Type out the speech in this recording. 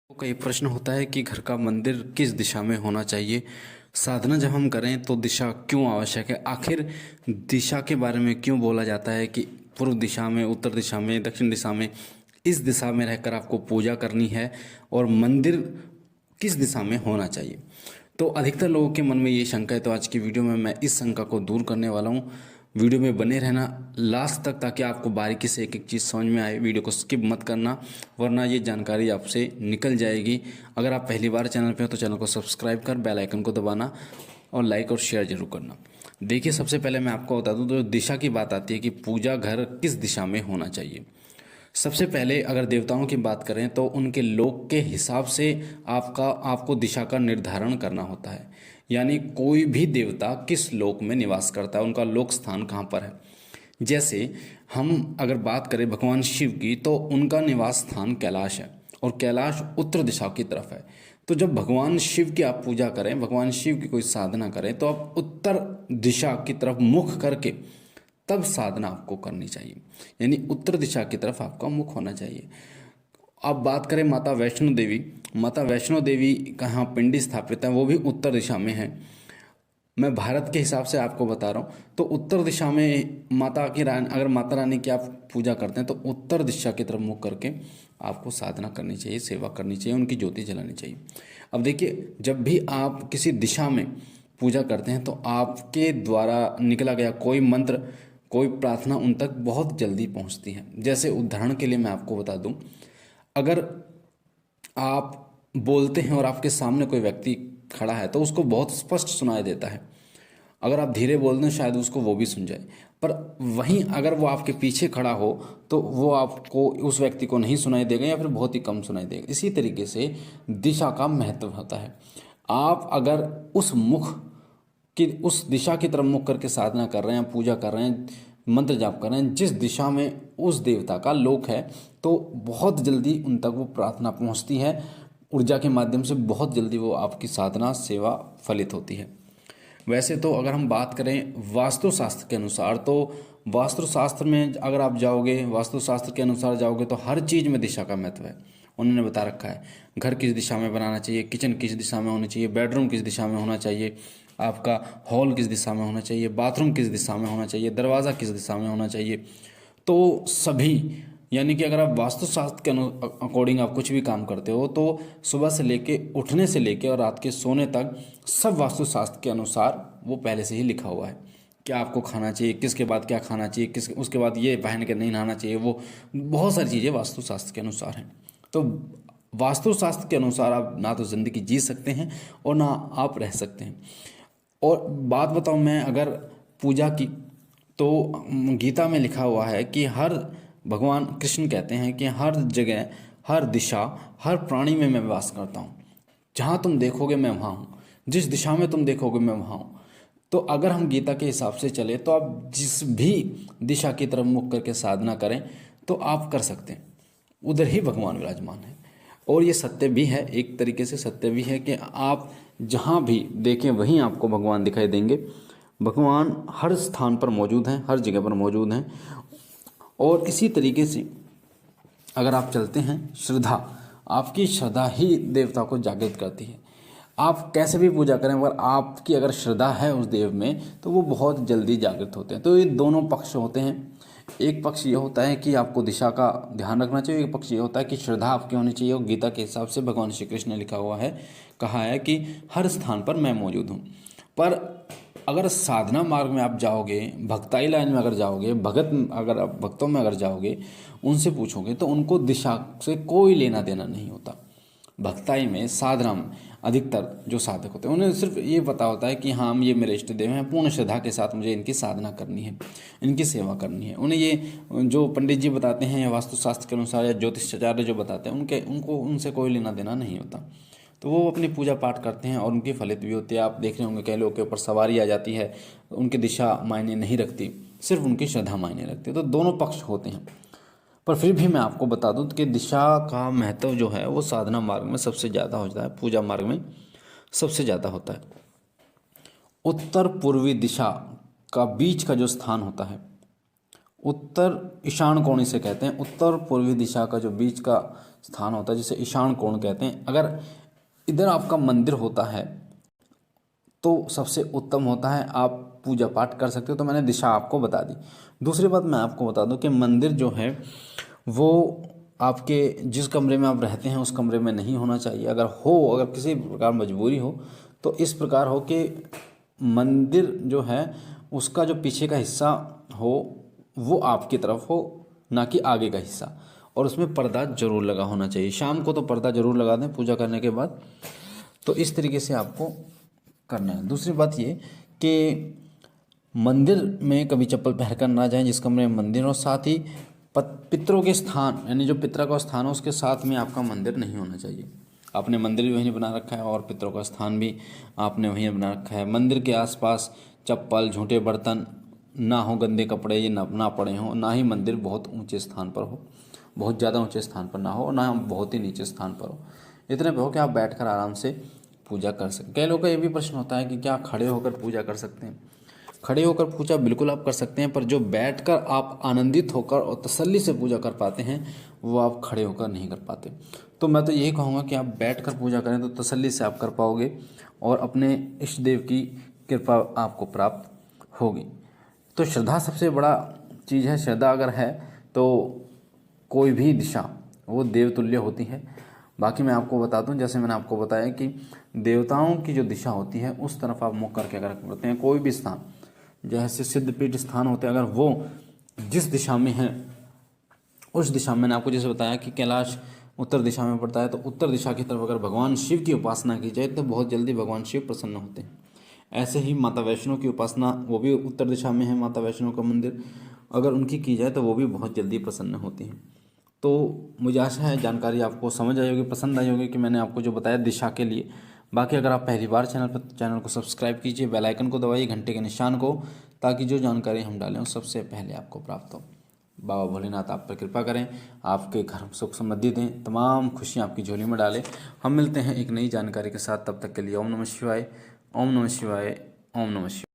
का ये प्रश्न होता है कि घर का मंदिर किस दिशा में होना चाहिए। साधना जब हम करें तो दिशा क्यों आवश्यक है, आखिर दिशा के बारे में क्यों बोला जाता है कि पूर्व दिशा में, उत्तर दिशा में, दक्षिण दिशा में, इस दिशा में रहकर आपको पूजा करनी है और मंदिर किस दिशा में होना चाहिए। तो अधिकतर लोगों के मन में ये शंका है, तो आज की वीडियो में मैं इस शंका को दूर करने वाला हूँ। वीडियो में बने रहना लास्ट तक ताकि आपको बारीकी से एक एक चीज़ समझ में आए। वीडियो को स्किप मत करना वरना ये जानकारी आपसे निकल जाएगी। अगर आप पहली बार चैनल पे हो तो चैनल को सब्सक्राइब कर बेल आइकन को दबाना और लाइक और शेयर जरूर करना। देखिए, सबसे पहले मैं आपको बता दूं, तो दिशा की बात आती है कि पूजा घर किस दिशा में होना चाहिए। सबसे पहले अगर देवताओं की बात करें तो उनके लोक के हिसाब से आपको दिशा का निर्धारण करना होता है। यानी कोई भी देवता किस लोक में निवास करता है, उनका लोक स्थान कहाँ पर है। जैसे हम अगर बात करें भगवान शिव की, तो उनका निवास स्थान कैलाश है और कैलाश उत्तर दिशा की तरफ है। तो जब भगवान शिव की आप पूजा करें, भगवान शिव की कोई साधना करें, तो आप उत्तर दिशा की तरफ मुख करके तब साधना आपको करनी चाहिए। यानी उत्तर दिशा की तरफ आपका मुख होना चाहिए। अब बात करें माता वैष्णो देवी, माता वैष्णो देवी कहाँ पिंडी स्थापित है, वो भी उत्तर दिशा में है। मैं भारत के हिसाब से आपको बता रहा हूँ, तो उत्तर दिशा में माता की रानी, अगर माता रानी की आप पूजा करते हैं तो उत्तर दिशा की तरफ मुख करके आपको साधना करनी चाहिए, सेवा करनी चाहिए, उनकी ज्योति जलानी चाहिए। अब देखिए, जब भी आप किसी दिशा में पूजा करते हैं तो आपके द्वारा निकला गया कोई मंत्र, कोई प्रार्थना उन तक बहुत जल्दी पहुंचती है। जैसे उदाहरण के लिए मैं आपको बता दूं, अगर आप बोलते हैं और आपके सामने कोई व्यक्ति खड़ा है तो उसको बहुत स्पष्ट सुनाई देता है। अगर आप धीरे बोल दें शायद उसको वो भी सुन जाए, पर वहीं अगर वो आपके पीछे खड़ा हो तो वो आपको, उस व्यक्ति को नहीं सुनाई देगा या फिर बहुत ही कम सुनाई देगा। इसी तरीके से दिशा का महत्व होता है। आप अगर उस मुख कि उस दिशा की तरफ मुख करके साधना कर रहे हैं, पूजा कर रहे हैं, मंत्र जाप कर रहे हैं, जिस दिशा में उस देवता का लोक है, तो बहुत जल्दी उन तक वो प्रार्थना पहुंचती है। ऊर्जा के माध्यम से बहुत जल्दी वो आपकी साधना सेवा फलित होती है। वैसे तो अगर हम बात करें वास्तुशास्त्र के अनुसार, तो वास्तुशास्त्र में अगर आप जाओगे, वास्तुशास्त्र के अनुसार जाओगे तो हर चीज़ में दिशा का महत्व है। उन्होंने बता रखा है घर किस दिशा में बनाना चाहिए, किचन किस दिशा में होनी चाहिए, बेडरूम किस दिशा में होना चाहिए, आपका हॉल किस दिशा में होना चाहिए, बाथरूम किस दिशा में होना चाहिए, दरवाज़ा किस दिशा में होना चाहिए। तो सभी, यानी कि अगर आप वास्तुशास्त्र के अकॉर्डिंग आप कुछ भी काम करते हो तो सुबह से लेके, उठने से लेके और रात के सोने तक सब वास्तुशास्त्र के अनुसार वो पहले से ही लिखा हुआ है। क्या आपको खाना चाहिए, किसके बाद क्या खाना चाहिए, किस उसके बाद ये पहन के नहीं नहाना चाहिए, वो बहुत सारी चीज़ें वास्तुशास्त्र के अनुसार हैं। तो वास्तुशास्त्र के अनुसार आप ना तो ज़िंदगी जी सकते हैं और ना आप रह सकते हैं। और बात बताऊं मैं अगर पूजा की, तो गीता में लिखा हुआ है कि हर, भगवान कृष्ण कहते हैं कि हर जगह, हर दिशा, हर प्राणी में मैं वास करता हूँ। जहाँ तुम देखोगे मैं वहाँ हूँ, जिस दिशा में तुम देखोगे मैं वहाँ हूँ। तो अगर हम गीता के हिसाब से चले तो आप जिस भी दिशा की तरफ मुख करके साधना करें तो आप कर सकते हैं, उधर ही भगवान विराजमान है। और ये सत्य भी है, एक तरीके से सत्य भी है कि आप जहाँ भी देखें वहीं आपको भगवान दिखाई देंगे। भगवान हर स्थान पर मौजूद हैं, हर जगह पर मौजूद हैं। और इसी तरीके से अगर आप चलते हैं, श्रद्धा, आपकी श्रद्धा ही देवता को जागृत करती है। आप कैसे भी पूजा करें, अगर आपकी अगर श्रद्धा है उस देव में तो वो बहुत जल्दी जागृत होते हैं। तो ये दोनों पक्ष होते हैं। एक पक्ष ये होता है कि आपको दिशा का ध्यान रखना चाहिए, एक पक्ष ये होता है कि श्रद्धा आपकी होनी चाहिए। और गीता के हिसाब से भगवान श्री कृष्ण ने लिखा हुआ है, कहा है कि हर स्थान पर मैं मौजूद हूँ। पर अगर साधना मार्ग में आप जाओगे, भक्ताई लाइन में अगर जाओगे, अगर आप भक्तों में अगर जाओगे, उनसे पूछोगे तो उनको दिशा से कोई लेना देना नहीं होता। भक्ताई में, साधना में अधिकतर जो साधक होते हैं उन्हें सिर्फ ये पता होता है कि हाँ ये मेरे इष्ट देव हैं, पूर्ण श्रद्धा के साथ मुझे इनकी साधना करनी है, इनकी सेवा करनी है। उन्हें ये जो पंडित जी बताते हैं या वास्तुशास्त्र के अनुसार या ज्योतिषाचार्य जो बताते हैं, उनको उनसे कोई लेना देना नहीं होता। तो वो अपनी पूजा पाठ करते हैं और उनकी फलित भी होती है। आप देख रहे होंगे कई लोगों के ऊपर सवारी आ जाती है, उनकी दिशा मायने नहीं रखती, सिर्फ उनकी श्रद्धा मायने रखती है। तो दोनों पक्ष होते हैं। पर फिर भी मैं आपको बता दूं कि दिशा का महत्व जो है वो साधना मार्ग में सबसे ज़्यादा हो जाता है, पूजा मार्ग में सबसे ज़्यादा होता है। उत्तर पूर्वी दिशा का बीच का जो स्थान होता है उत्तर ईशान कोण इसे कहते हैं। उत्तर पूर्वी दिशा का जो बीच का स्थान होता है जिसे ईशान कोण कहते हैं। अगर इधर आपका मंदिर होता है तो सबसे उत्तम होता है, आप पूजा पाठ कर सकते हो। तो मैंने दिशा आपको बता दी। दूसरी बात मैं आपको बता दूं कि मंदिर जो है वो आपके जिस कमरे में आप रहते हैं उस कमरे में नहीं होना चाहिए। अगर किसी प्रकार मजबूरी हो तो इस प्रकार हो कि मंदिर जो है उसका जो पीछे का हिस्सा हो वो आपकी तरफ हो, ना कि आगे का हिस्सा, और उसमें पर्दा जरूर लगा होना चाहिए। शाम को तो पर्दा जरूर लगा दें पूजा करने के बाद। तो इस तरीके से आपको करना है। दूसरी बात ये कि मंदिर में कभी चप्पल पहनकर ना जाएं जिस कमरे में मंदिर हो। साथ ही पितरों के स्थान यानी जो पितरा का स्थान हो उसके साथ में आपका मंदिर नहीं होना चाहिए। आपने मंदिर भी वहीं बना रखा है और पितरों का स्थान भी आपने वहीं बना रखा है। मंदिर के आसपास चप्पल, झूठे बर्तन ना हो, गंदे कपड़े ये ना पड़े हों, ना ही मंदिर बहुत ऊंचे स्थान पर हो, बहुत ज़्यादा ऊंचे स्थान पर ना हो, ना बहुत ही नीचे स्थान पर हो। इतने पे हो कि आप बैठकर आराम से पूजा कर सकें। कई लोगों का ये भी प्रश्न होता है कि क्या खड़े होकर पूजा कर सकते हैं। खड़े होकर पूजा बिल्कुल आप कर सकते हैं, पर जो बैठकर आप आनंदित होकर और तसल्ली से पूजा कर पाते हैं वो आप खड़े होकर नहीं कर पाते। तो मैं तो यही कहूँगा कि आप बैठकर पूजा करें तो तसल्ली से आप कर पाओगे और अपने इष्ट देव की कृपा आपको प्राप्त होगी। तो श्रद्धा सबसे बड़ा चीज़ है। श्रद्धा अगर है तो कोई भी दिशा वो देवतुल्य होती है। बाकी मैं आपको बता दूं, जैसे मैंने आपको बताया कि देवताओं की जो दिशा होती है उस तरफ आप मुख करके अगर करते हैं, कोई भी स्थान जैसे सिद्धपीठ स्थान होते हैं अगर वो जिस दिशा में है उस दिशा में, मैंने आपको जैसे बताया कि कैलाश उत्तर दिशा में पड़ता है, तो उत्तर दिशा की तरफ अगर भगवान शिव की उपासना की जाए तो बहुत जल्दी भगवान शिव प्रसन्न होते हैं। ऐसे ही माता वैष्णो की उपासना, वो भी उत्तर दिशा में है माता वैष्णो का मंदिर, अगर उनकी की जाए तो वो भी बहुत जल्दी प्रसन्न होती हैं। तो मुझे आशा है जानकारी आपको समझ आई होगी, पसंद आई होगी कि मैंने आपको जो बताया दिशा के लिए। बाकी अगर आप पहली बार चैनल को सब्सक्राइब कीजिए, बेल आइकन को दबाइए, घंटे के निशान को, ताकि जो जानकारी हम डालें वो सबसे पहले आपको प्राप्त हो। बाबा भोलेनाथ आप पर कृपा करें, आपके घर सुख समृद्धि दें, तमाम खुशियाँ आपकी झोली में डालें। हम मिलते हैं एक नई जानकारी के साथ, तब तक के लिए ओम नमः शिवाय, ओम नमः शिवाय, ओम नमः शिवाय।